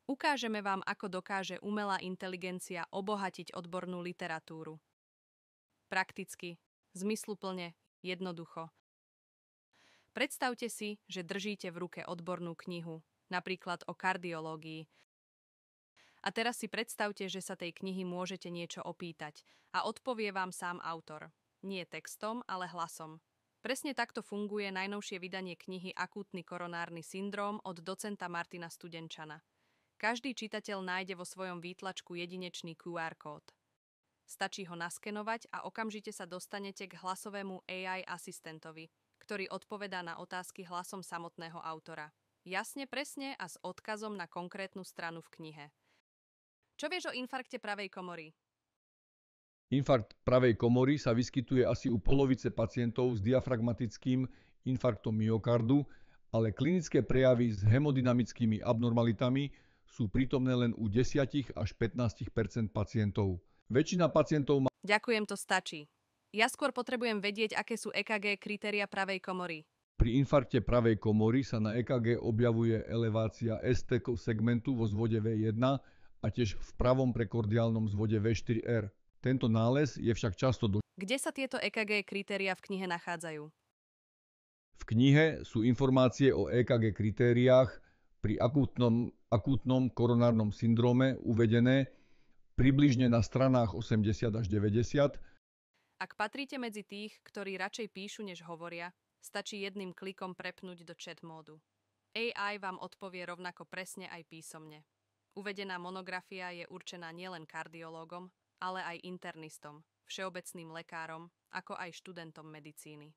Ukážeme vám, ako dokáže umelá inteligencia obohatiť odbornú literatúru. Prakticky, zmysluplne, jednoducho. Predstavte si, že držíte v ruke odbornú knihu, napríklad o kardiológii. A teraz si predstavte, že sa tej knihy môžete niečo opýtať a odpovie vám sám autor. Nie textom, ale hlasom. Presne takto funguje najnovšie vydanie knihy Akútny koronárny syndróm od docenta Martina Studenčana. Každý čitateľ nájde vo svojom výtlačku jedinečný QR kód. Stačí ho naskenovať a okamžite sa dostanete k hlasovému AI asistentovi, ktorý odpovedá na otázky hlasom samotného autora. Jasne, presne a s odkazom na konkrétnu stranu v knihe. Čo vieš o infarkte pravej komory? Infarkt pravej komory sa vyskytuje asi u polovice pacientov s diafragmatickým infarktom myokardu, ale klinické prejavy s hemodynamickými abnormalitami sú prítomné len u 10 až 15% pacientov. Väčšina pacientov má... Ďakujem, to stačí. Ja skôr potrebujem vedieť, aké sú EKG kritéria pravej komory. Pri infarkte pravej komory sa na EKG objavuje elevácia ST segmentu vo zvode V1 a tiež v pravom prekordiálnom zvode V4R. Tento nález je však často Kde sa tieto EKG kritéria v knihe nachádzajú? V knihe sú informácie o EKG kritériách pri akútnom koronárnom syndróme uvedené približne na stranách 80 až 90. Ak patríte medzi tých, ktorí radšej píšu, než hovoria, stačí jedným klikom prepnúť do chat módu. AI vám odpovie rovnako presne aj písomne. Uvedená monografia je určená nielen kardiológom, ale aj internistom, všeobecným lekárom, ako aj študentom medicíny.